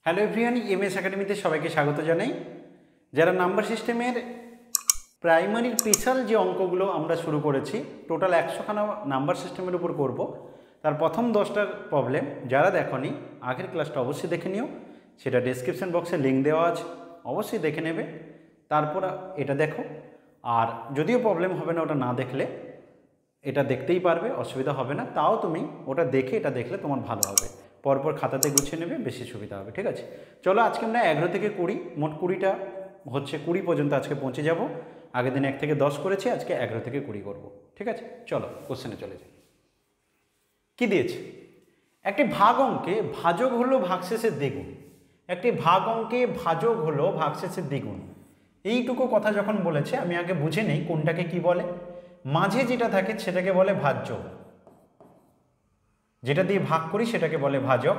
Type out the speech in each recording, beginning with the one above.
Hello everyone, MS একাডেমিতে সবাইকে স্বাগত জানাই। যারা নাম্বার সিস্টেমের প্রাইমারি স্পেশাল যে অঙ্কগুলো আমরা শুরু করেছি, টোটাল 100খানা নাম্বার সিস্টেমের উপর করব, তার প্রথম 10টার প্রবলেম যারা দেখোনি আগের ক্লাসটা অবশ্যই দেখে নিও। সেটা ডেসক্রিপশন বক্সে লিঙ্ক দেওয়া আছে, অবশ্যই দেখে নেবে। তারপর এটা দেখো, আর যদিও প্রবলেম হবে না ওটা না দেখলে, এটা দেখতেই পারবে, অসুবিধা হবে না। তাও তুমি ওটা দেখে এটা দেখলে তোমার ভালো হবে, পরপর খাতাতে গুছিয়ে নেবে, বেশি সুবিধা হবে। ঠিক আছে, চলো আজকে আমরা 11 থেকে 20, মোট 20টা হচ্ছে, 20 পর্যন্ত আজকে পৌঁছে যাব। আগের দিন 1 থেকে 10 করেছি, আজকে 11 থেকে 20 করব। ঠিক আছে, চলো কোশ্চেনে চলে যাই। কি দিয়েছে? একটি ভাগ অঙ্কে ভাজক হলো ভাগশেষের দ্বিগুণ। একটি ভাগ অঙ্কে ভাজক হলো ভাগশেষের দ্বিগুণ, এইটুকু কথা যখন বলেছে আমি আগে বুঝে নেই কোনটাকে কি বলে। মাঝে যেটা থাকে সেটাকে বলে ভাজ্য, যেটা দিয়ে ভাগ করি সেটাকে বলে ভাজক,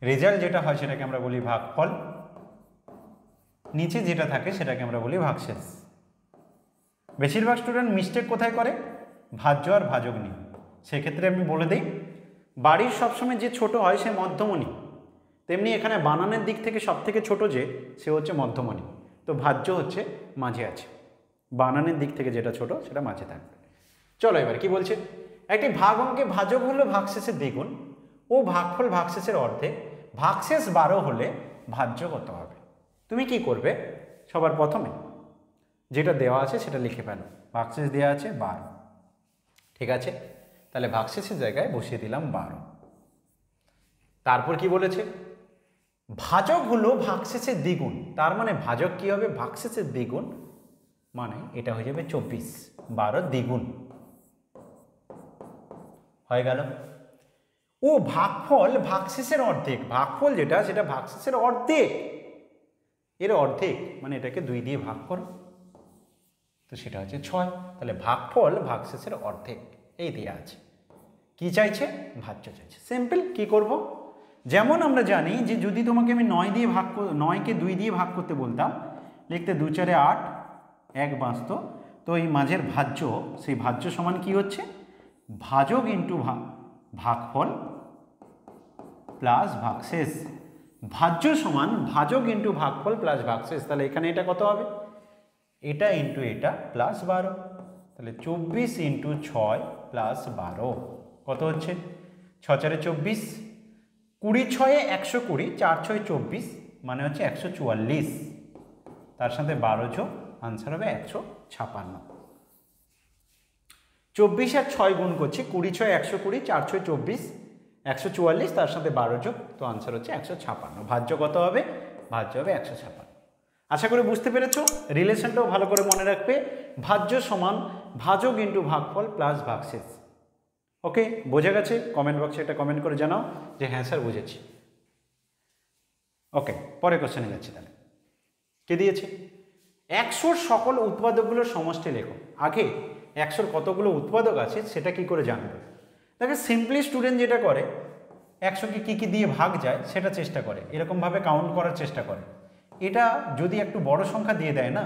রেজাল্ট যেটা হয় সেটাকে আমরা বলি ভাগফল, নিচে যেটা থাকে সেটাকে আমরা বলি ভাগশেষ। বেশিরভাগ স্টুডেন্ট মিস্টেক কোথায় করে? ভাজ্য আর ভাজক নিয়ে। সেক্ষেত্রে আমি বলে দিই, বাড়ির সবসময় যে ছোট হয় সে মধ্যমণি, তেমনি এখানে বানানের দিক থেকে সব থেকে ছোট যে সে হচ্ছে মধ্যমণি। তো ভাজ্য হচ্ছে মাঝে আছে, বানানের দিক থেকে যেটা ছোট সেটা মাঝে থাকবে। চলো এবার কি বলছে, একটি ভাগ অঙ্কে ভাজক হলো ভাগশেষের দ্বিগুণ ও ভাগফল ভাগশেষের অর্ধেক, ভাগশেষ 12 হলে ভাজ্য কত হবে? তুমি কি করবে? সবার প্রথমে যেটা দেওয়া আছে সেটা লিখে ফেলো। ভাগশেষ দেওয়া আছে 12, ঠিক আছে, তাহলে ভাগশেষের জায়গায় বসিয়ে দিলাম 12। তারপর কি বলেছে? ভাজক হলো ভাগশেষের দ্বিগুণ, তার মানে ভাজক কি হবে? ভাগশেষের দ্বিগুণ, মানে এটা হয়ে যাবে 24, 12 দ্বিগুণ হয়ে গেল। ও ভাগফল ভাগশেষের অর্ধেক, ভাগফল যেটা সেটা ভাগশেষের অর্ধেক, এর অর্ধেক মানে এটাকে 2 দিয়ে ভাগ করো, তো সেটা হচ্ছে 6। তাহলে ভাগফল ভাগশেষের অর্ধেক এই দেওয়া আছে। কি চাইছে? ভাজ্য চাইছে। সিম্পল। কি করব? যেমন আমরা জানি যে যদি তোমাকে আমি 9 দিয়ে 9কে 2 দিয়ে ভাগ করতে বলতাম, লিখতে 2 4 8, 1 বাঁচত, তো এই মাঝের ভাজ্য, সেই ভাজ্য সমান কি হচ্ছে? ভাজক ইন্টু ভাগফল প্লাস ভাগশেষ। ভাজ্য সমান ভাজক ইন্টু ভাগফল প্লাস ভাগশেষ। তাহলে এখানে এটা কত হবে? এটা ইন্টু এটা প্লাস 12, তাহলে 24 ইন্টু 6 প্লাস 12 কত হচ্ছে? 6 4 24, 20 6 120, 4 6 24, মানে হচ্ছে 144, তার সাথে 12 যোগ, আনসার হবে 156। 24 আর 6 গুণ করছি, 20 6 120, 4 6 24, 144, তার সাথে 12 যোগ, তো আনসার হচ্ছে 156। ভাজ্য কত হবে? ভাজ্য হবে 156। আশা করি বুঝতে পেরেছো। রিলেশনটাও ভালো করে মনে রাখবে, ভাজ্য সমান ভাজক ইন্টু ভাগফল প্লাস ভাগশেষ। ওকে, বোঝা গেছে? কমেন্ট বক্সে এটা কমেন্ট করে জানাও যে হ্যাঁ স্যার বুঝেছি। ওকে, পরে কোশ্চেনে যাচ্ছি। তাহলে কে দিয়েছে? 100 সকল উৎপাদকগুলোর সমষ্টি লেখো। আগে 100 কতগুলো উৎপাদক আছে সেটা কি করে জানবে? দেখে সিম্পলি স্টুডেন্ট যেটা করে, 100কে কী কী দিয়ে ভাগ যায় সেটা চেষ্টা করে, এরকমভাবে কাউন্ট করার চেষ্টা করে। এটা যদি একটু বড় সংখ্যা দিয়ে দেয় না,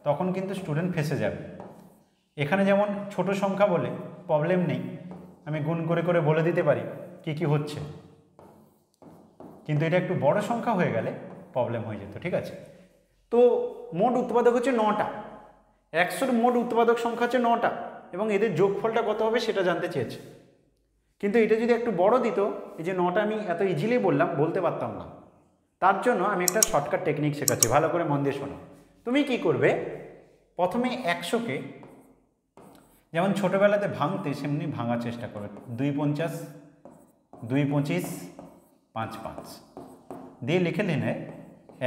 তখন কিন্তু স্টুডেন্ট ফেঁসে যাবে। এখানে যেমন ছোট সংখ্যা বলে প্রবলেম নেই, আমি গুণ করে করে বলে দিতে পারি কি কি হচ্ছে, কিন্তু এটা একটু বড় সংখ্যা হয়ে গেলে প্রবলেম হয়ে যেত। ঠিক আছে, তো মোট উৎপাদক হচ্ছে 9টা, 100-র মোট উৎপাদক সংখ্যা হচ্ছে 9টা, এবং এদের যোগফলটা কত হবে সেটা জানতে চেয়েছে। কিন্তু এটা যদি একটু বড় দিত, এই যে 9টা আমি এত ইজিলি বলতে পারতাম না। তার জন্য আমি একটা শর্টকাট টেকনিক শেখাচ্ছি, ভালো করে মন দিয়ে শোনো। তুমি কি করবে? প্রথমে 100কে যেমন ছোটোবেলাতে ভাঙতে সেমনি ভাঙার চেষ্টা করবে। 2 50, 2 25, 5 5 দিয়ে লিখে নিলে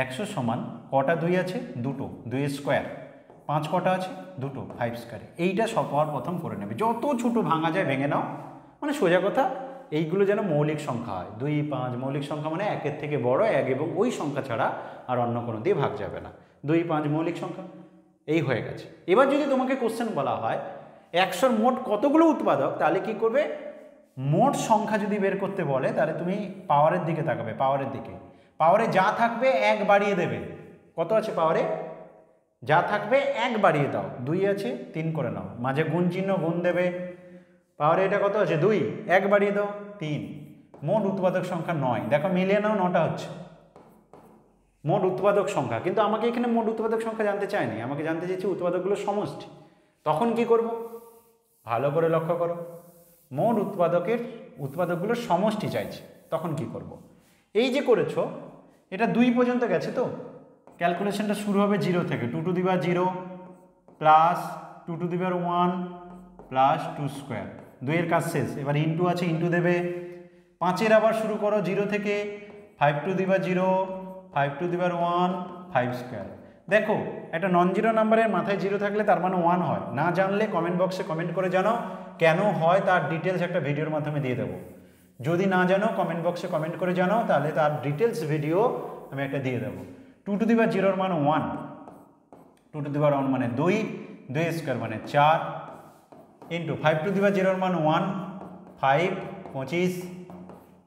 100 সমান কটা 2 আছে? 2টো, 2 স্কোয়ার। 5 কটা আছে? 2টো, 5 স্কোয়ারে। এইটা সবার প্রথম করে নেবে, যত ছোটো ভাঙা যায় ভেঙে নাও। মানে সোজা কথা, এইগুলো যেন মৌলিক সংখ্যা হয়। 2 5 মৌলিক সংখ্যা, মানে 1-এর থেকে বড় 1 এবং ওই সংখ্যা ছাড়া আর অন্য কোনো দিয়ে ভাগ যাবে না। 2 5 মৌলিক সংখ্যা, এই হয়ে গেছে। এবার যদি তোমাকে কোশ্চেন বলা হয় 100-র মোট কতগুলো উৎপাদক, তাহলে কি করবে? মোট সংখ্যা যদি বের করতে বলে তাহলে তুমি পাওয়ারের দিকে তাকাবে, পাওয়ারের দিকে। পাওয়ারে যা থাকবে 1 বাড়িয়ে দেবে। কত আছে পাওয়ারে? যা থাকবে 1 বাড়িয়ে দাও। 2 আছে, 3 করে নাও, মাঝে গুণ চিহ্ন, গুণ দেবে। পাওয়ারে এটা কত আছে? 2, 1 বাড়িয়ে দাও 3, মোট উৎপাদক সংখ্যা 9। দেখো মিলিয়ে নাও, 9টা হচ্ছে মোট উৎপাদক সংখ্যা, কিন্তু আমাকে এখানে মোট উৎপাদক সংখ্যা জানতে চাইনি, আমাকে জানতে চাইছি উৎপাদকগুলোর সমষ্টি। তখন কি করব, ভালো করে লক্ষ্য করো, মোট উৎপাদকগুলোর সমষ্টি চাইছে, তখন কি করব, এই যে করেছো এটা 2 পর্যন্ত গেছে, তো ক্যালকুলেশনটা শুরু হবে 0 থেকে, 2 to the power 0 plus 2 to the power 1 plus 2 square, 2 এর কাজ শেষ। এবার ইন্টু আছে, ইন্টু দেবে। 5-এর আবার শুরু করো 0 থেকে, 5 to the power 0, 5 to the power 1, 5 square. দেখো একটা নন জিরো নাম্বারের মাথায় 0 থাকলে তার মানে 1 হয়। না জানলে কমেন্ট বক্সে কমেন্ট করে জানাও, কেন হয় তার ডিটেলস একটা ভিডিওর মাধ্যমে দিয়ে দেবো। যদি না জানো কমেন্ট বক্সে কমেন্ট করে জানাও, তাহলে তার ডিটেলস ভিডিও আমি একটা দিয়ে দেবো। 2 টু দি পাওয়ার 0 মানে 1, 2 টু দি পাওয়ার 1 মানে 2, 2 স্কোয়ার মানে 4, ইন্টু 5 টু দি পাওয়ার 0 মানে 1, 5, 25,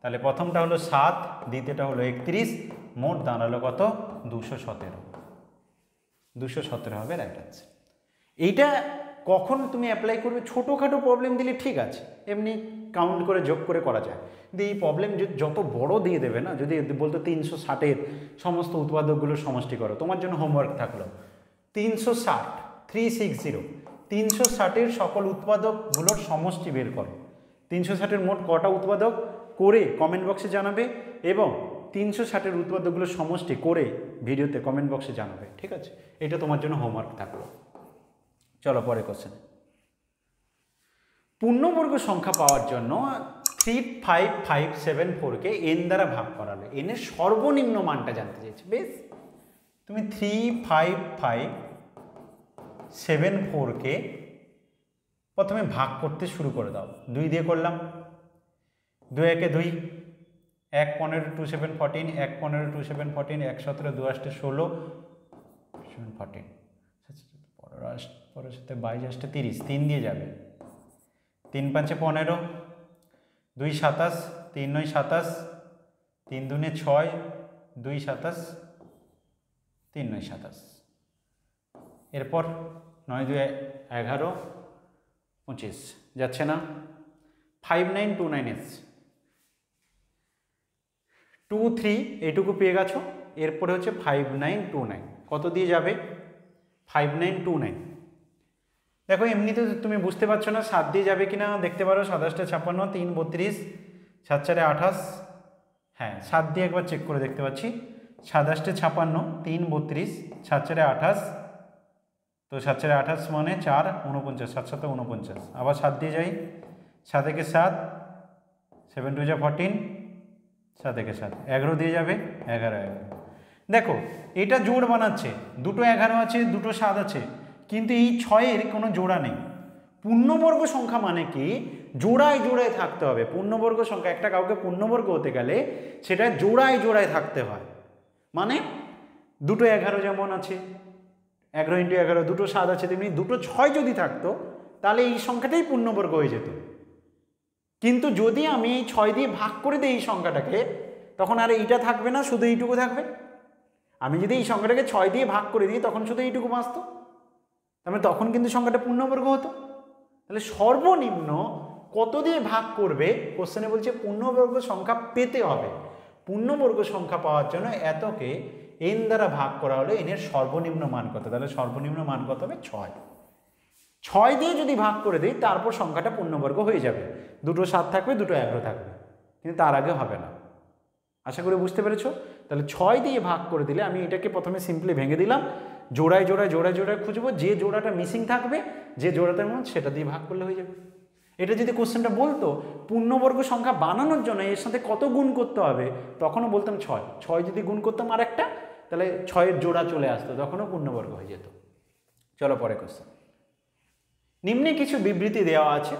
তাহলে প্রথমটা হলো 7, দ্বিতীয়টা হলো 31, মোট দাঁড়ালো কত, 217। 217 হবে রাইট আনসার। এইটা কখন তুমি অ্যাপ্লাই করবে, ছোটোখাটো প্রবলেম দিলে ঠিক আছে, এমনি কাউন্ট করে যোগ করে করা যায়, কিন্তু এই প্রবলেম যত বড় দিয়ে দেবে না, যদি বলতো 360-এর সমস্ত উৎপাদকগুলোর সমষ্টি করো, তোমার জন্য হোমওয়ার্ক থাকলো 360, 360, 360-এর সকল উৎপাদকগুলোর সমষ্টি বের করো। 360-এর মোট কটা উৎপাদক করে কমেন্ট বক্সে জানাবে, এবং 360-এর উৎপাদকগুলোর সমষ্টি করে ভিডিওতে কমেন্ট বক্সে জানাবে, ঠিক আছে? এটা তোমার জন্য হোমওয়ার্ক থাকলো। চলো পরে কোশ্চেন। পূর্ণবর্গ সংখ্যা পাওয়ার জন্য 35574-কে n দ্বারা ভাগ করালে n এর সর্বনিম্ন মানটা জানতে চাইছে। বেশ, তুমি 35574-কে প্রথমে ভাগ করতে শুরু করে দাও। 2 দিয়ে করলাম, 2 একে 2, 1 15 2 7 14, 1 15 2 7 14, 1 17 2 8 16 7 14, পরের সাথে 22 আসতে 30, 3 দিয়ে যাবে, 3 5 15, 2 27, 3 9 27, 3 2 6, 2 27, 3 9 27, এরপর 9 2 11 25, যাচ্ছে না, 5929 2 3, এইটুকু পেয়ে গেছো। এরপরে হচ্ছে 5929, কত দিয়ে যাবে, 5929। দেখো এমনিতে তুমি বুঝতে পারছো না 7 দিয়ে যাবে কিনা, দেখতে পারো 27 56, 3 32, 7 4 28, হ্যাঁ 7 দিয়ে একবার চেক করে দেখতে পাচ্ছি, 27 56, 3 32, 7 4 28, তো 7 4 28 মানে 4 49, 7 7 49, আবার 7 দিয়ে যাই, 7 একে 7, 7 2 14, 7 একে 7, 11 দিয়ে যাবে, 11 11। দেখো এটা জোড় বানাচ্ছে, দুটো 11 আছে, দুটো 7 আছে, কিন্তু এই 6-এর কোনো জোড়া নেই। পূর্ণবর্গ সংখ্যা মানে কি, জোড়ায় জোড়ায় থাকতে হবে। পূর্ণবর্গ সংখ্যা, একটা কাউকে পূর্ণবর্গ হতে গেলে সেটা জোড়ায় জোড়ায় থাকতে হয়। মানে দুটো 11 যেমন আছে, 11 × 11, দুটো 7 আছে, তেমনি দুটো 6 যদি থাকতো তাহলে এই সংখ্যাটাই পূর্ণবর্গ হয়ে যেত। কিন্তু যদি আমি এই 6 দিয়ে ভাগ করে দিই এই সংখ্যাটাকে, তখন আর এইটা থাকবে না, শুধু এইটুকু থাকবে। আমি যদি এই সংখ্যাটাকে 6 দিয়ে ভাগ করে দিই, তখন শুধু এইটুকু বাঁচতো, তারপরে তখন কিন্তু সংখ্যাটা পূর্ণবর্গ হতো। তাহলে সর্বনিম্ন কত দিয়ে ভাগ করবে, কোশ্চেনে বলছে পূর্ণবর্গ সংখ্যা পেতে হবে। পূর্ণবর্গ সংখ্যা পাওয়ার জন্য এতকে n দ্বারা ভাগ করা হলে n এর সর্বনিম্ন মান কত, তাহলে সর্বনিম্ন মান কত হবে 6। 6 দিয়ে যদি ভাগ করে দিই, তারপর সংখ্যাটা পূর্ণবর্গ হয়ে যাবে। দুটো 7 থাকবে, দুটো 11 থাকবে, কিন্তু তার আগে হবে না। আশা করি বুঝতে পেরেছো। তাহলে 6 দিয়ে ভাগ করে দিলে, আমি এটাকে প্রথমে সিম্পলি ভেঙে দিলাম, জোড়ায় জোড়ায় জোড়ায় জোড়ায় খুঁজবো, যে জোড়াটা মিসিং থাকবে, যে জোড়াটার মন, সেটা দিয়ে ভাগ করলে হয়ে যাবে। এটা যদি কোশ্চেনটা বলতো পূর্ণবর্গ সংখ্যা বানানোর জন্য এর সাথে কত গুণ করতে হবে, তখনও বলতাম 6। 6 যদি গুণ করতাম আর একটা, তাহলে 6-এর জোড়া চলে আসতো, তখনও পূর্ণবর্গ হয়ে যেত। চলো পরে কোশ্চেন। নিম্নে কিছু বিবৃতি দেওয়া আছে,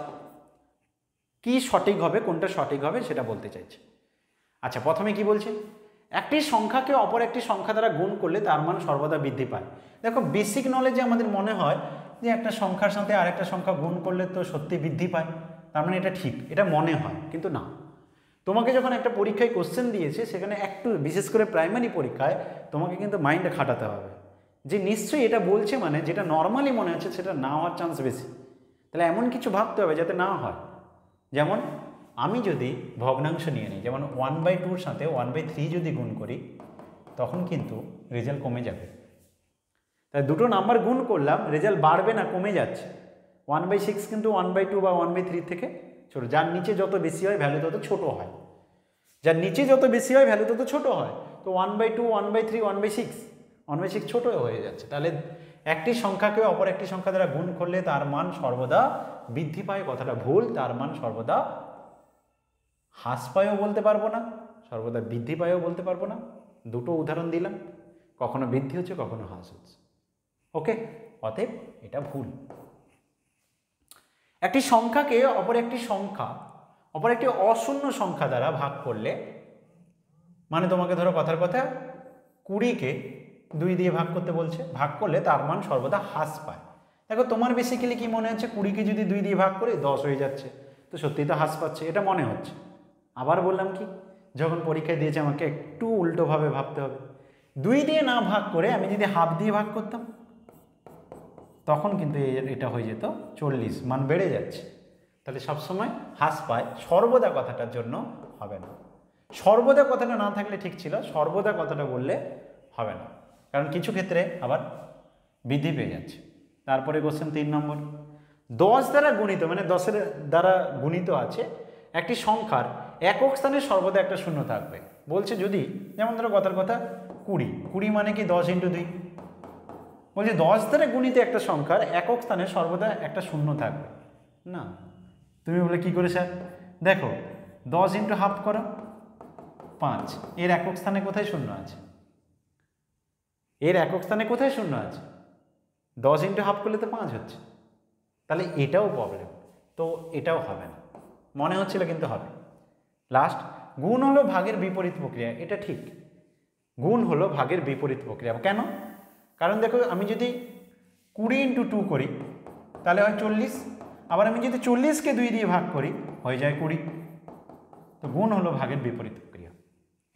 কি সঠিক হবে, কোনটা সঠিক হবে সেটা বলতে চাইছে। আচ্ছা, প্রথমে কি বলছে, একটি সংখ্যাকে অপর একটি সংখ্যা দ্বারা গুণ করলে তার মান সর্বদা বৃদ্ধি পায়। দেখো বেসিক নলেজে আমাদের মনে হয় যে একটা সংখ্যার সাথে আরেকটা সংখ্যা গুণ করলে তো সত্যি বৃদ্ধি পায়, তার মানে এটা ঠিক, এটা মনে হয়, কিন্তু না। তোমাকে যখন একটা পরীক্ষায় কোশ্চেন দিয়েছে, সেখানে একটু বিশেষ করে প্রাইমারি পরীক্ষায় তোমাকে কিন্তু মাইন্ডে খাটাতে হবে যে নিশ্চয়ই এটা বলছে, মানে যেটা নর্মালি মনে হচ্ছে সেটা না হওয়ার চান্স বেশি। তাহলে এমন কিছু ভাবতে হবে যাতে না হয়। যেমন আমি যদি ভগ্নাংশ নিয়ে নিই, যেমন 1/2 সাথে 1/3 যদি গুণ করি, তখন কিন্তু রেজাল্ট কমে যাবে। তাই দুটো নাম্বার গুণ করলাম, রেজাল্ট বাড়বে না, কমে যাচ্ছে। 1/6 কিন্তু 1/2 বা 1/3 থেকে ছোটো। যার নিচে যত বেশি হয় ভ্যালু তত ছোট হয়, যার নিচে যত বেশি হয় ভ্যালু তত ছোট হয়। তো 1/2, 1/3, 1/6 ছোট হয়ে যাচ্ছে। তাহলে একটি সংখ্যাকে অপর একটি সংখ্যা দ্বারা গুণ করলে তার মান সর্বদা বৃদ্ধি পায়, কথাটা ভুল। তার মান সর্বদা হ্রাস পায়ও বলতে পারবো না, সর্বদা বৃদ্ধি পায়ও বলতে পারবো না। দুটো উদাহরণ দিলাম, কখনো বৃদ্ধি হচ্ছে, কখনো হ্রাস হচ্ছে। ওকে, অতএব এটা ভুল। একটি সংখ্যাকে অপর একটি অশূন্য সংখ্যা দ্বারা ভাগ করলে, মানে তোমাকে ধরো কথার কথা 20কে 2 দিয়ে ভাগ করতে বলছে, ভাগ করলে তার মান সর্বদা হ্রাস পায়। দেখো তোমার বেসিক্যালি কি মনে হচ্ছে, 20কে যদি 2 দিয়ে ভাগ করি 10 হয়ে যাচ্ছে, তো সত্যিই তো হ্রাস পাচ্ছে, এটা মনে হচ্ছে। আবার বললাম কি, যখন পরীক্ষায় দিয়েছে আমাকে একটু উল্টোভাবে ভাবতে হবে। 2 দিয়ে না ভাগ করে আমি যদি হাফ দিয়ে ভাগ করতাম, তখন কিন্তু এটা হয়ে যেত 40, মান বেড়ে যাচ্ছে। তাহলে সবসময় হ্রাস পায়, সর্বদা কথাটার জন্য হবে না। সর্বদা কথাটা না থাকলে ঠিক ছিল, সর্বদা কথাটা বললে হবে না, কারণ কিছু ক্ষেত্রে আবার বৃদ্ধি পেয়ে যাচ্ছে। তারপরে কোশ্চেন 3 নম্বর, 10 দ্বারা গুণিত, মানে 10-এর দ্বারা গুণিত আছে একটি সংখ্যার একক স্থানে সর্বদা একটা শূন্য থাকবে। বলছে যদি, যেমন ধরো কথার কথা 20 মানে কি 10 × 2, বলছে 10 দ্বারা গুণিত একটা সংখ্যার একক স্থানে সর্বদা একটা শূন্য থাকবে না। তুমি বলে কি করে স্যার? দেখো 10 × হাফ করো 5, এর একক স্থানে কোথায় শূন্য আছে? এর একক স্থানে কোথায় শূন্য আছে? 10 × হাফ করলে তো 5 হচ্ছে। তাহলে এটাও প্রবলেম, তো এটাও হবে না, মনে হচ্ছিল কিন্তু হবে। লাস্ট, গুণ হলো ভাগের বিপরীত প্রক্রিয়া। এটা ঠিক, গুণ হলো ভাগের বিপরীত প্রক্রিয়া। কেন? কারণ দেখো, আমি যদি 20 × 2 করি তাহলে হয় 40, আবার আমি যদি 40কে 2 দিয়ে ভাগ করি হয়ে যায় 20। তো গুণ হলো ভাগের বিপরীত প্রক্রিয়া,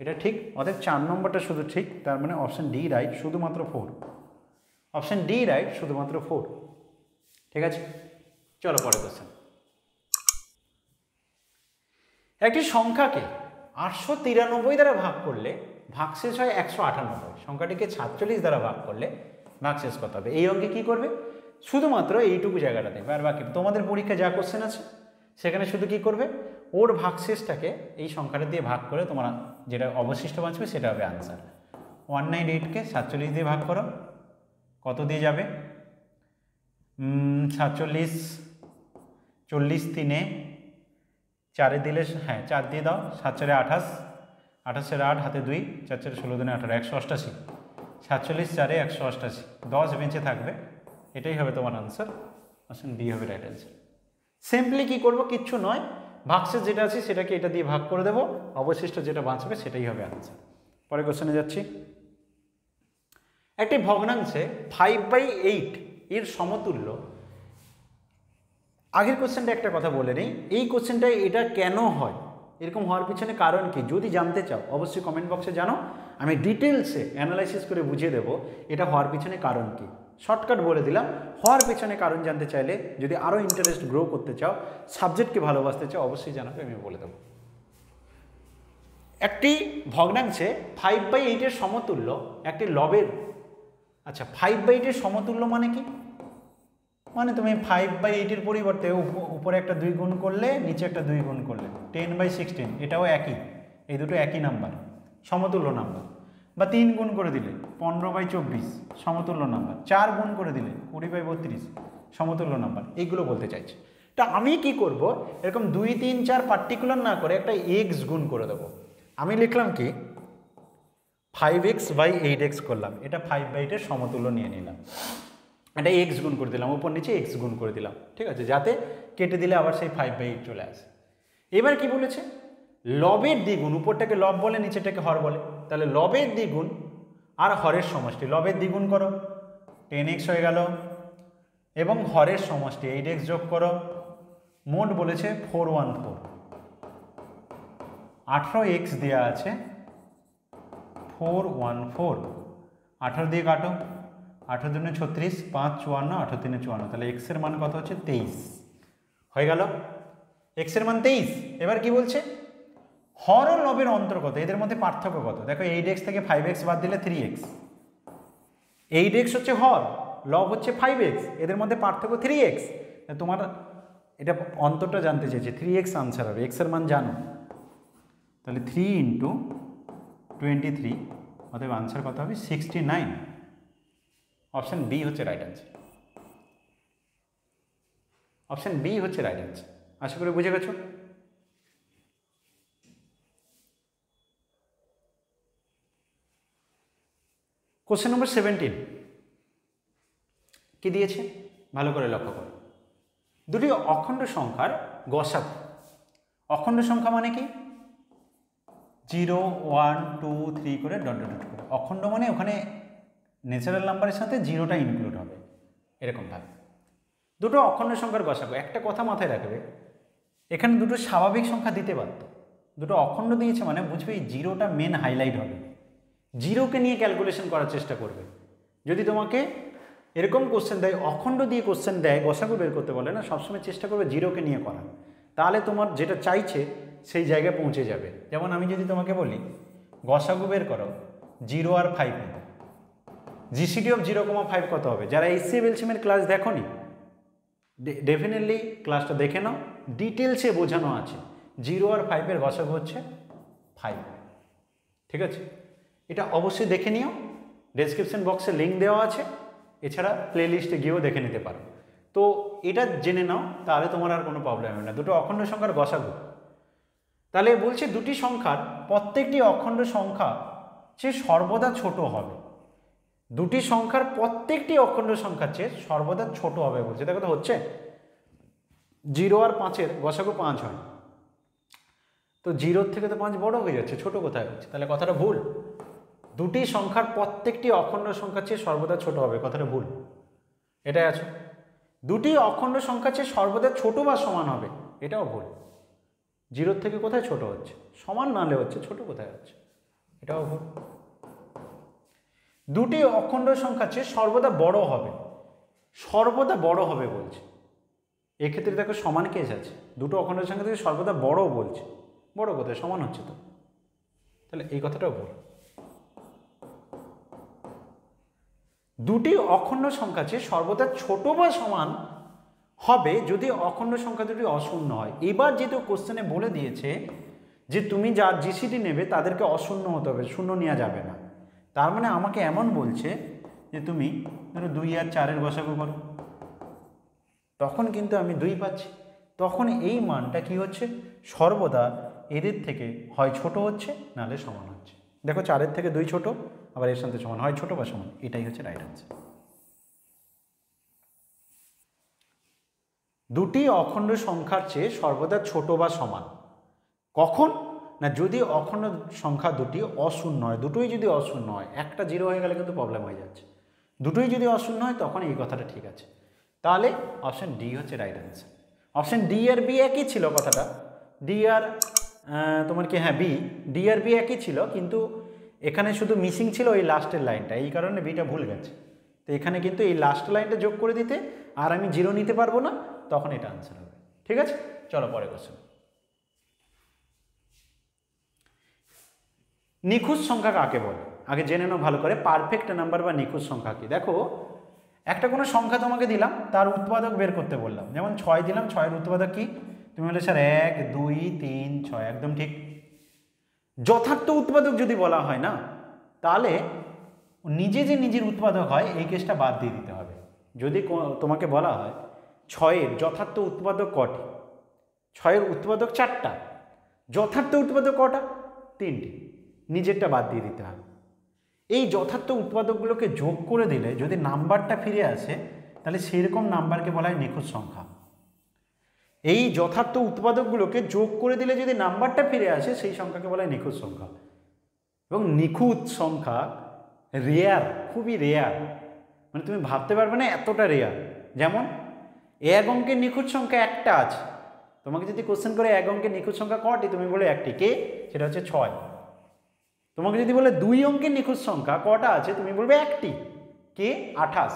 এটা ঠিক। অর্থাৎ 4 নম্বরটা শুধু ঠিক, তার মানে অপশন ডি রাইট, শুধুমাত্র 4। অপশন ডি রাইট, শুধুমাত্র 4। ঠিক আছে, চলো পরে কোশ্চেন। একটি সংখ্যাকে 893 দ্বারা ভাগ করলে ভাগশেষ হয় 198। সংখ্যাটিকে 46 দ্বারা ভাগ করলে ভাগশেষ কত হবে? এই অঙ্কে কি করবে? শুধুমাত্র এইটুকু জায়গাটা দেখবে, আর বাকি তোমাদের পরীক্ষা যা কোশ্চেন আছে সেখানে শুধু কি করবে, ওর ভাগশেষটাকে এই সংখ্যাটা দিয়ে ভাগ করে তোমার যেটা অবশিষ্ট বাঁচবে সেটা হবে আনসার। 198কে 47 দিয়ে ভাগ করো, কত দিয়ে যাবে? 47, 40 3-এ 4-এ দিলে, হ্যাঁ 4 দিয়ে দাও, 7 4-এ 28, 28 8, হাতে 2, 4 4 16 2 18, 188। 47 4-এ 188, 10 বেঁচে থাকবে, এটাই হবে তোমার আনসার। অপশন বি হবে রাইট আনসার। সিম্পলি কি করব, কিচ্ছু নয়, ভাগশেষ যেটা আছে সেটাকে এটা দিয়ে ভাগ করে দেব, অবশিষ্ট যেটা বাঁচবে সেটাই হবে আনসার। পরে কোশ্চেনে যাচ্ছি। একটি ভগ্নাংশে 5/8 এর সমতুল্য। আগের কোশ্চেনটা একটা কথা বলে নেই, এই কোশ্চেনটায় এটা কেন হয়, এরকম হওয়ার পিছনে কারণ কি, যদি জানতে চাও অবশ্যই কমেন্ট বক্সে জানো, আমি ডিটেলসে অ্যানালাইসিস করে বুঝিয়ে দেবো এটা হওয়ার পিছনে কারণ কি। শর্টকাট বলে দিলাম, হওয়ার পিছনে কারণ জানতে চাইলে, যদি আরও ইন্টারেস্ট গ্রো করতে চাও, সাবজেক্টকে ভালোবাসতে চাও, অবশ্যই জানাবে, আমি বলে দেবো। একটি ভগ্নাংশে 5/8 এর সমতুল্য একটি লবের, আচ্ছা 5/8 এর সমতুল্য মানে কি? মানে তুমি 5/8 এর পরিবর্তে উপরে একটা 2 গুণ করলে, নিচে একটা 2 গুণ করলে, 10/16, এটাও একই, এই দুটো একই নাম্বার, সমতুল্য নাম্বার। বা 3 গুণ করে দিলে 15/24 সমতুল্য নাম্বার, 4 গুণ করে দিলে 20/32 সমতুল্য নাম্বার, এইগুলো বলতে চাইছি। তা আমি কি করব, এরকম 2 3 4 পার্টিকুলার না করে একটা এক্স গুণ করে দেবো। আমি লিখলাম কি 5x/8x করলাম, এটা 5/8 এর সমতুল্য নিয়ে নিলাম, এটা এক্স গুণ করে দিলাম, উপর নিচে এক্স গুণ করে দিলাম, ঠিক আছে, যাতে কেটে দিলে আবার সেই 5/8 চলে আসে। এবার কি বলেছে, লবের দ্বিগুণ, উপরটাকে লব বলে নিচেটাকে হর বলে, তাহলে লবের দ্বিগুণ আর হরের সমষ্টি, লবের দ্বিগুণ করো 10x হয়ে গেল, এবং হরের সমষ্টি 8x যোগ করো, মোট বলেছে 414, 18x দেওয়া আছে 414, 18 দিয়ে কাটো, 18 2 36, 5 54, 18 3 54, তাহলে x এর মান কত হচ্ছে 23 হয়ে গেল। এক্স এর মান 23। এবার কি বলছে, হর ও লবের অন্তর্গত এদের মধ্যে পার্থক্য কত? দেখো 8x থেকে 5x বাদ দিলে 3x, 8x হচ্ছে হর, লব হচ্ছে 5x, এদের মধ্যে পার্থক্য 3x। তোমার এটা অন্তরটা জানতে চেয়েছে, 3x আনসার হবে, x এর মান জানো, তাহলে 3 × 23, অতএব আনসার কত হবে 69। অপশন বি হচ্ছে রাইট আনসার, অপশন বি হচ্ছে রাইট আনসার। আশা করি বুঝে গেছো। কোশ্চেন নম্বর 17 কি দিয়েছে ভালো করে লক্ষ্য করো। দুটি অখণ্ড সংখ্যার গসাগু। অখণ্ড সংখ্যা মানে কি? 0 1 2 3 করে ডট ডট ডট করে। অখণ্ড মানে ওখানে ন্যাচারাল নাম্বারের সাথে জিরোটা ইনক্লুড হবে, এরকম ভাবে। দুটো অখণ্ড সংখ্যার গসাগু। একটা কথা মাথায় রাখবে, এখানে দুটো স্বাভাবিক সংখ্যা দিতে পারত, দুটো অখণ্ড দিয়েছে মানে বুঝবে এই জিরোটা মেন হাইলাইট হবে, জিরোকে নিয়ে ক্যালকুলেশন করার চেষ্টা করবে। যদি তোমাকে এরকম কোশ্চেন দেয়, অখণ্ড দিয়ে কোশ্চেন দেয়, গসাগু বের করতে বলে না, সবসময় চেষ্টা করবে জিরোকে নিয়ে করা, তাহলে তোমার যেটা চাইছে সেই জায়গায় পৌঁছে যাবে। যেমন আমি যদি তোমাকে বলি গসাগু বের করো 0 আর 5, জিসিডি অফ 0,5 কত হবে? যারা এইচসিএফ এলসিএমের ক্লাস দেখোনি, ডেফিনেটলি ক্লাসটা দেখে নাও, ডিটেলসে বোঝানো আছে। 0 আর 5-এর গসাগু হচ্ছে 5, ঠিক আছে? এটা অবশ্যই দেখে নিও, ডেসক্রিপশন বক্সে লিঙ্ক দেওয়া আছে, এছাড়া প্লে লিস্টে গিয়েও দেখে নিতে পারো। তো এটা জেনে নাও, তাহলে তোমার আর কোনো প্রবলেম হবে না। দুটো অখণ্ড সংখ্যার গসাগু, তাহলে বলছে দুটি সংখ্যার প্রত্যেকটি অখণ্ড সংখ্যা চেয়ে সর্বদা ছোট হবে। দুটি সংখ্যার প্রত্যেকটি অখণ্ড সংখ্যার চেয়ে সর্বদা ছোট হবে বলছে। দেখো তো হচ্ছে 0 আর 5-এর গসাগু 5 হয়, তো 0 থেকে তো 5 বড় হয়ে যাচ্ছে, ছোট কোথায় হচ্ছে? তাহলে কথাটা ভুল। দুটি সংখ্যার প্রত্যেকটি অখণ্ড সংখ্যার চেয়ে সর্বদা ছোট হবে, কথাটা ভুল। এটাই আছে, দুটি অখণ্ড সংখ্যার চেয়ে সর্বদা ছোট বা সমান হবে, এটাও ভুল। 0 থেকে কোথায় ছোট হচ্ছে? সমান নালে হচ্ছে, ছোট কোথায় হচ্ছে? এটাও ভুল। দুটি অখণ্ড সংখ্যার চেয়ে সর্বদা বড় হবে, সর্বদা বড় হবে বলছে। এক্ষেত্রে দেখো সমান কেস আছে, দুটো অখণ্ড সংখ্যা থেকে সর্বদা বড় বলছে, বড় কোথায়? সমান হচ্ছে তো, তাহলে এই কথাটাও ভুল। দুটি অখণ্ড সংখ্যা চেয়ে সর্বদা ছোট বা সমান হবে যদি অখণ্ড সংখ্যা দুটি অশূন্য হয়। এবার যেহেতু কোশ্চেনে বলে দিয়েছে যে তুমি যার জিসিডি নেবে তাদেরকে অশূন্য হতে হবে, শূন্য নেওয়া যাবে না, তার মানে আমাকে এমন বলছে যে তুমি ধরো 2 আর 4-এর গসাগু করো, তখন কিন্তু আমি 2 পাচ্ছি, তখন এই মানটা কি হচ্ছে? সর্বদা এদের থেকে হয় ছোট হচ্ছে নাহলে সমান হচ্ছে। দেখো 4-এর থেকে 2 ছোট, আবার এর সাথে সমান, হয় ছোট বা সমান, এটাই হচ্ছে রাইট আনসার। দুটি অখণ্ড সংখ্যার চেয়ে সর্বদা ছোট বা সমান কখন? না যদি অখণ্ড সংখ্যা দুটি অশূন্য হয়, দুটোই যদি অশূন্য হয়, একটা 0 হয়ে গেলে কিন্তু প্রবলেম হয়ে যাচ্ছে, দুটোই যদি অশূন্য হয় তখন এই কথাটা ঠিক আছে। তাহলে অপশন ডি হচ্ছে রাইট আনসার। অপশন ডি আর বি একই ছিল, কথাটা ডি আর তোমার কি, হ্যাঁ বি, ডি আর বি একই ছিল, কিন্তু এখানে শুধু মিসিং ছিল এই লাস্টের লাইনটা, এই কারণে বিটা ভুল গেছে। তো এখানে কিন্তু এই লাস্ট লাইনটা যোগ করে দিতে, আর আমি 0 নিতে পারবো না, তখন এটা আনসার হবে। ঠিক আছে, চলো পরে কোশ্চেন। নিখুঁত সংখ্যা কাকে বলে? আগে জেনে নাও ভালো করে, পারফেক্ট নাম্বার বা নিখুঁত সংখ্যা কি। দেখো একটা কোনো সংখ্যা তোমাকে দিলাম, তার উৎপাদক বের করতে বললাম, যেমন 6 দিলাম, 6-এর উৎপাদক কি? তুমি বলে স্যার 1 2 3 6, একদম ঠিক। যথার্থ উৎপাদক যদি বলা হয় না, তাহলে নিজে যে নিজের উৎপাদক হয় এই কেসটা বাদ দিয়ে দিতে হবে। যদি তোমাকে বলা হয় 6-এর যথার্থ উৎপাদক কটি, 6-এর উৎপাদক 4টা, যথার্থ উৎপাদক কটা? 3টি, নিজেরটা বাদ দিয়ে দিতে হবে। এই যথার্থ উৎপাদকগুলোকে যোগ করে দিলে যদি নাম্বারটা ফিরে আসে, তাহলে সেরকম নাম্বারকে বলা হয় নিখুঁত সংখ্যা। এই যথার্থ উৎপাদকগুলোকে যোগ করে দিলে যদি নাম্বারটা ফিরে আসে, সেই সংখ্যাকে বলা হয় নিখুঁত সংখ্যা। এবং নিখুঁত সংখ্যা রেয়ার, খুবই রেয়ার, মানে তুমি ভাবতে পারবে না এতটা রেয়ার। যেমন 1 অঙ্কের নিখুঁত সংখ্যা একটা আছে, তোমাকে যদি কোশ্চেন করে 1 অঙ্কের নিখুঁত সংখ্যা কটি, তুমি বলে একটি, কে? সেটা হচ্ছে 6। তোমাকে যদি বলে 2 অঙ্কের নিখুঁত সংখ্যা কটা আছে, তুমি বলবে একটি, কে? 28।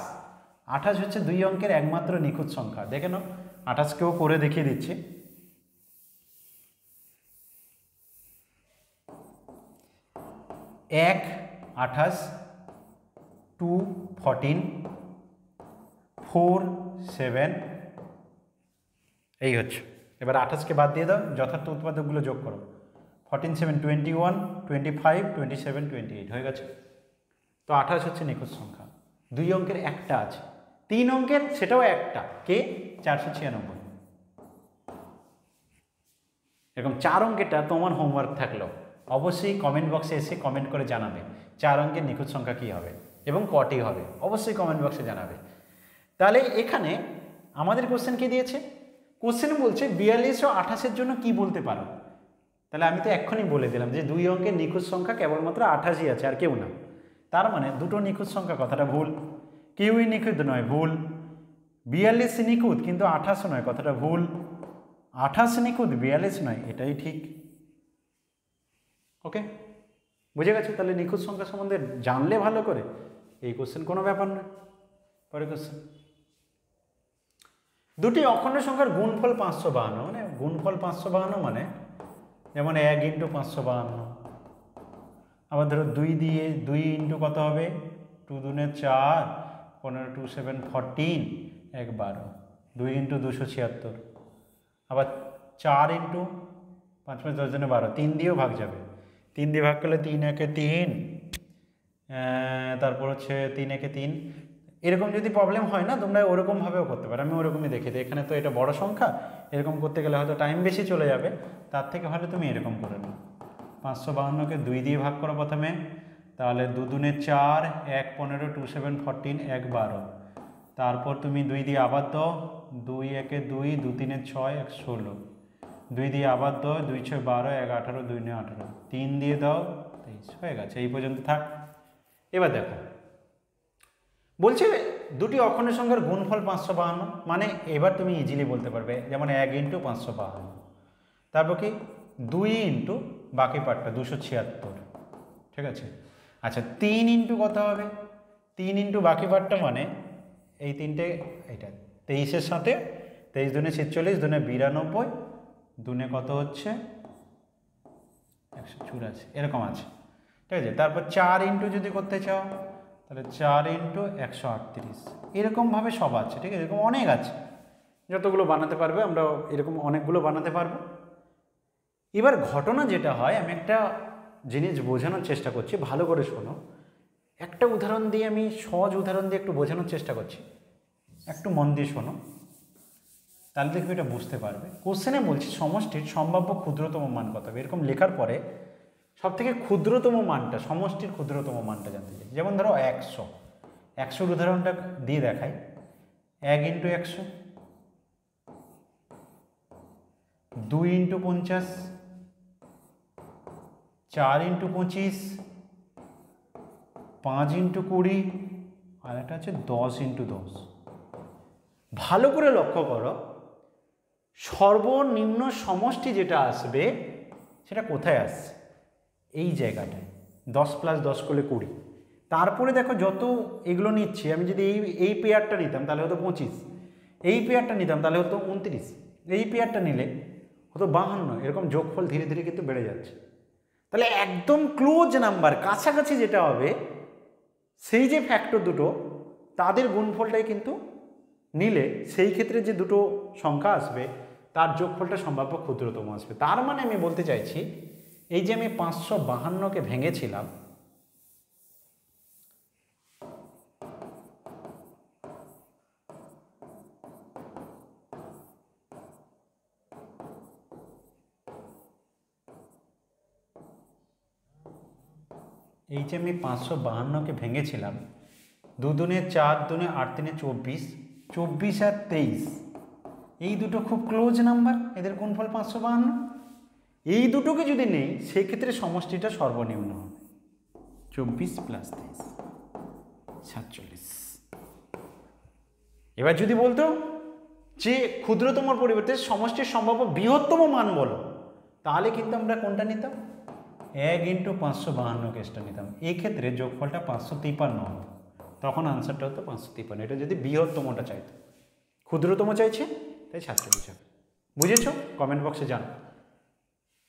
28 হচ্ছে 2 অঙ্কের একমাত্র নিখুঁত সংখ্যা। দেখে নাও, 28কেও করে দেখিয়ে দিচ্ছি। 1 28, 2 14, 4 7, এই হচ্ছে। এবার 28কে বাদ দিয়ে দাও, যথার্থ উৎপাদকগুলো যোগ করো। 14 7 21, 25, 27, 28 হয়ে গেছে। তো 28 হচ্ছে নিখুঁত সংখ্যা। 2 অঙ্কের একটা আছে, 3 অঙ্কের সেটাও একটা, কে? 496। এরকম 4 অঙ্কেরটা তোমার হোমওয়ার্ক থাকলো, অবশ্যই কমেন্ট বক্সে এসে কমেন্ট করে জানাবে 4 অঙ্কের নিখুঁত সংখ্যা কী হবে এবং কটি হবে, অবশ্যই কমেন্ট বক্সে জানাবে। তাহলে এখানে আমাদের কোশ্চেন কী দিয়েছে? কোশ্চেন বলছে 42 ও 28-এর জন্য কি বলতে পারো। তাহলে আমি তো এক্ষুনি বলে দিলাম যে 2 অঙ্কের নিখুঁত সংখ্যা কেবলমাত্র 28ই আছে, আর কেউ না। তার মানে দুটো নিখুঁত সংখ্যা কথাটা ভুল, কেউই নিখুঁত নয়, ভুল। 42 নিখুঁত কিন্তু 28 নয়, কথাটা ভুল। 28 নিখুঁত, 42 নয়, এটাই ঠিক। ওকে, বুঝে গেছো? তাহলে নিখুঁত সংখ্যা সম্বন্ধে জানলে ভালো করে এই কোশ্চেন কোনো ব্যাপার নয়। পরের কোশ্চেন, দুটি অখণ্ড সংখ্যার গুণফল 552, মানে গুণফল 552 মানে যেমন 1 × 552। আবার ধরো 2 দিয়ে 2 ইন্টু কত হবে? 2 2 4, 15 2 7 14, 1 12, 2 × 276। আবার 4 ইন্টু 5 5 10 12, 3 দিয়েও ভাগ যাবে। 3 দিয়ে ভাগ করলে 3 1 3, তারপর হচ্ছে 3 1 3। এরকম যদি প্রবলেম হয় না, তোমরা ওরকমভাবেও করতে পারো, আমি ওরকমই দেখে দিই। এখানে তো এটা বড় সংখ্যা, এরকম করতে গেলে হয়তো টাইম বেশি চলে যাবে, তার থেকে ভালো তুমি এরকম করে নাও। 552কে 2 দিয়ে ভাগ করো প্রথমে, তাহলে 2 2 4, 1 15, 2 7 14, 1 12। তারপর তুমি 2 দিয়ে আবার দাও, 2 1 2, 2 3 6, 1 16। 2 দিয়ে আবার দাও, 2 6 12, 1 18, 2 9 18। 3 দিয়ে দাও, 23। হয়ে গেছে, এই পর্যন্ত থাক। এবার দেখো, বলছে দুটি অখণ্ড সংখ্যার গুণফল 552, মানে এবার তুমি ইজিলি বলতে পারবে, যেমন 1 × 552, তারপর কি 2 ইন্টু বাকি পার্টটা 276, ঠিক আছে। আচ্ছা 3 ইন্টু কত হবে? 3 ইন্টু বাকি পার্টটা মানে এই তিনটে, এইটা 23-এর সাথে 23 দুনে 46, দুনে 92, দুনে কত হচ্ছে 184, এরকম আছে, ঠিক আছে। তারপর 4 ইন্টু যদি করতে চাও, তাহলে 4 ইন্টু 138, এরকমভাবে সব আছে, ঠিক আছে। এরকম অনেক আছে, যতগুলো বানাতে পারবে আমরা এরকম অনেকগুলো বানাতে পারবো। এবার ঘটনা যেটা হয়, আমি একটা জিনিস বোঝানোর চেষ্টা করছি, ভালো করে শোনো। একটা উদাহরণ দিয়ে, আমি সহজ উদাহরণ দিয়ে একটু বোঝানোর চেষ্টা করছি, একটু মন দিয়ে শোনো, তাহলে দেখবে এটা বুঝতে পারবে। কোশ্চেনে বলছি সমষ্টির সম্ভাব্য ক্ষুদ্রতম মান কত হবে, এরকম লেখার পরে সব থেকে ক্ষুদ্রতম মানটা, সমষ্টির ক্ষুদ্রতম মানটা জানতে চাই। যেমন ধরো 100-100 উদাহরণটা দিয়ে দেখাই। 1 × 100, 2 × 50, 4 × 25, 5 × 20, আর একটা আছে 10 × 10। ভালো করে লক্ষ্য করো, সর্বনিম্ন সমষ্টি যেটা আসবে সেটা কোথায় আসছে? এই জায়গাটায়। 10 + 10 করলে 20। তারপরে দেখো যত এগুলো নিচ্ছি, আমি যদি এই পেয়ারটা নিতাম তাহলে হতো 25, এই পেয়ারটা নিতাম তাহলে হতো 29, এই পেয়ারটা নিলে হতো 52, এরকম যোগফল ধীরে ধীরে কিন্তু বেড়ে যাচ্ছে। তাহলে একদম ক্লোজ নাম্বার, কাছাকাছি যেটা হবে, সেই যে ফ্যাক্টর দুটো, তাদের গুণফলটাই কিন্তু নিলে সেই ক্ষেত্রে যে দুটো সংখ্যা আসবে তার যোগফলটা সম্ভাব্য ক্ষুদ্রতম আসবে। তার মানে আমি বলতে চাইছি, এই যে আমি 552কে ভেঙেছিলাম, এই যে আমি 552কে ভেঙেছিলাম, 2 দুনে 4, দুনে 8, 3 24, 24 আর 23, এই দুটো খুব ক্লোজ নাম্বার, এদের গুণফল 552। এই দুটোকে যদি নেই, সেক্ষেত্রে সমষ্টিটা সর্বনিম্ন হবে 24 + 23, 47। এবার যদি বলতো যে ক্ষুদ্রতমর পরিবর্তে সমষ্টির সম্ভাব্য বৃহত্তম মান বলো, তাহলে কিন্তু আমরা কোনটা নিতাম? 1 × 552 কেসটা নিতাম। এই ক্ষেত্রে যোগফলটা 553 হতো, তখন আনসারটা হতো 553। এটা যদি বৃহত্তমটা চাইতো, ক্ষুদ্রতম চাইছে তাই 47 হবে। বুঝেছো? কমেন্ট বক্সে জানো।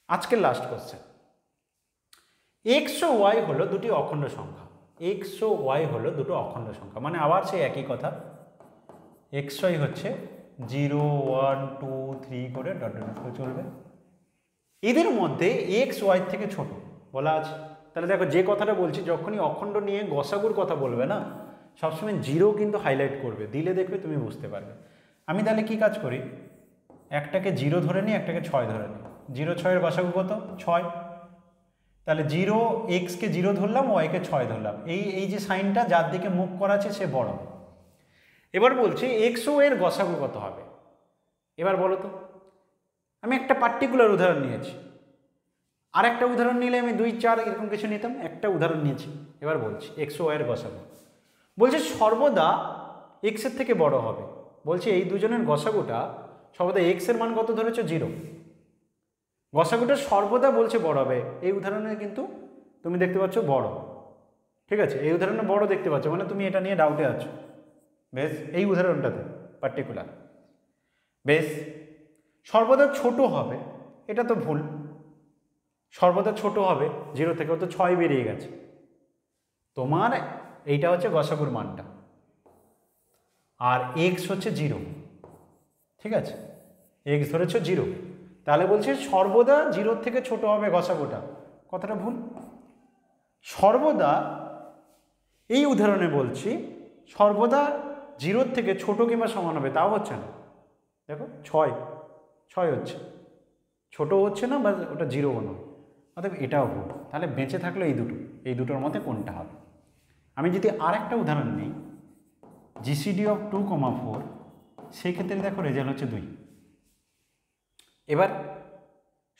আজকের লাস্ট কোশ্চেন, এক্স ও ওয়াই হলো দুটি অখণ্ড সংখ্যা, এক্স ও ওয়াই হলো দুটো অখণ্ড সংখ্যা, মানে আবার সেই একই কথা, এক্স ওয়াই হচ্ছে 0 1 2 3 করে ডট ডট করে চলবে। এদের মধ্যে এক্স ওয়াই থেকে ছোট বলা আছে। তাহলে দেখো যে কথাটা বলছি, যখনই অখণ্ড নিয়ে গসাগুর কথা বলবে না, সবসময় 0 কিন্তু হাইলাইট করবে, দিলে দেখবে তুমি বুঝতে পারবে। আমি তাহলে কি কাজ করি, একটাকে 0 ধরে নিই, একটাকে 6 ধরে নিই। 0 6 গসাগু কত? 6। তাহলে 0 এক্সকে 0 ধরলাম, ওয়াইকে 6 ধরলাম। এই যে সাইনটা যার দিকে মুখ করা আছে সে বড়। এবার বলছি এক্স ও এর গসাগু কত হবে। এবার বলো তো, আমি একটা পার্টিকুলার উদাহরণ নিয়েছি, আর একটা উদাহরণ নিলে আমি 2 4 এরকম কিছু নিতাম, একটা উদাহরণ নিয়েছি। এবার বলছি এক্স ও এর গসাগু, বলছে সর্বদা এক্সের থেকে বড় হবে। বলছে এই দুজনের গসাগুটা সর্বদা এক্সের মান কত ধরেছ? 0। গসাগুটা সর্বদা বলছে বড় হবে। এই উদাহরণে কিন্তু তুমি দেখতে পাচ্ছ বড়, ঠিক আছে, এই উদাহরণে বড় দেখতে পাচ্ছ, মানে তুমি এটা নিয়ে ডাউটে আছো। বেশ, এই উদাহরণটাতে পার্টিকুলার। বেশ, সর্বদা ছোট হবে, এটা তো ভুল। সর্বদা ছোট হবে 0 থেকে, তো 6 বেরিয়ে গেছে। তোমার এইটা হচ্ছে গসাগুর মানটা, আর এক্স হচ্ছে 0, ঠিক আছে, এক্স ধরেছ 0, তাহলে বলছে সর্বদা 0 থেকে ছোট হবে গসাগুটা। কথাটা ভুল। সর্বদা, এই উদাহরণে বলছি সর্বদা 0 থেকে ছোট কিংবা সমান হবে, তাও হচ্ছে না। দেখো 6 হচ্ছে, ছোট হচ্ছে না, বা ওটা 0ও নয়, অতএব এটাও ভুল। তাহলে বেঁচে থাকলো এই দুটোর মধ্যে কোনটা হবে। আমি যদি আর একটা উদাহরণ নিই, জিসিডি অফ 2, 4, সেই ক্ষেত্রে দেখো রেজাল্ট হচ্ছে 2। এবার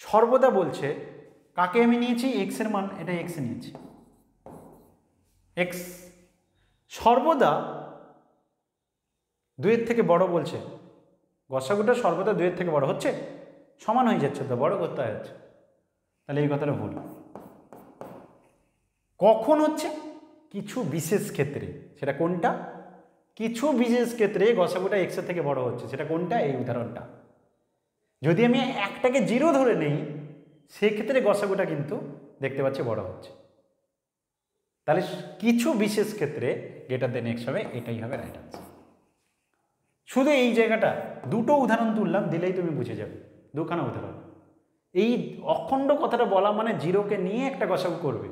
সর্বদা বলছে, কাকে আমি নিয়েছি? এক্স এর মান, এটা এক্স নিয়েছি, এক্স। সর্বদা 2 থেকে বড় বলছে, গসাগুটা সর্বদা 2 থেকে বড় হচ্ছে, সমান হয়ে যাচ্ছে, তো বড় করতে যাচ্ছে, তাহলে এই কথাটা ভুল। কখন হচ্ছে? কিছু বিশেষ ক্ষেত্রে। সেটা কোনটা? কিছু বিশেষ ক্ষেত্রে গসাগুটা এক্সের থেকে বড় হচ্ছে, সেটা কোনটা? এই উদাহরণটা। যদি আমি একটাকে 0 ধরে নেই, সেক্ষেত্রে গসাগুটা কিন্তু দেখতে পাচ্ছি বড় হচ্ছে। তাহলে কিছু বিশেষ ক্ষেত্রে গ্রেটার দেন এক্স হবে, এটাই হবে রাইট আনসার। শুধু এই জায়গাটা দুটো উদাহরণ তুললাম, দিলেই তুমি বুঝে যাবে। দুখানা উদাহরণ। এই অখণ্ড কথাটা বলা মানে 0কে নিয়ে একটা গসাগু করবে,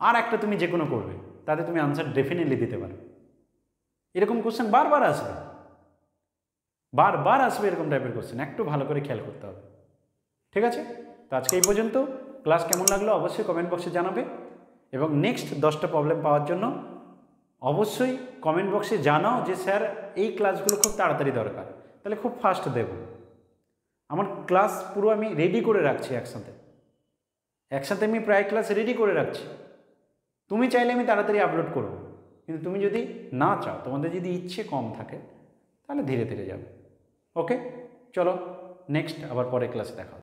আর একটা তুমি যে কোনো করবে, তাতে তুমি আনসার ডেফিনেটলি দিতে পারো। এরকম কোশ্চেন বারবার আসবে, বারবার আসবে এরকম টাইপের কোশ্চেন, একটু ভালো করে খেয়াল করতে হবে। ঠিক আছে, তো আজকে এই পর্যন্ত। ক্লাস কেমন লাগলো অবশ্যই কমেন্ট বক্সে জানাবে, এবং নেক্সট 10টা প্রবলেম পাওয়ার জন্য অবশ্যই কমেন্ট বক্সে জানাও যে স্যার এই ক্লাসগুলো খুব তাড়াতাড়ি দরকার, তাহলে খুব ফাস্ট দেব। আমার ক্লাস পুরো আমি রেডি করে রাখছি, একসাথে আমি প্রায় ক্লাস রেডি করে রাখছি। তুমি চাইলে আমি তাড়াতাড়ি আপলোড করব, কিন্তু তুমি যদি না চাও, তোমাদের যদি ইচ্ছে কম থাকে, তাহলে ধীরে ধীরে যাবে। ওকে, চলো নেক্সট আবার পরে ক্লাসে দেখা হবে।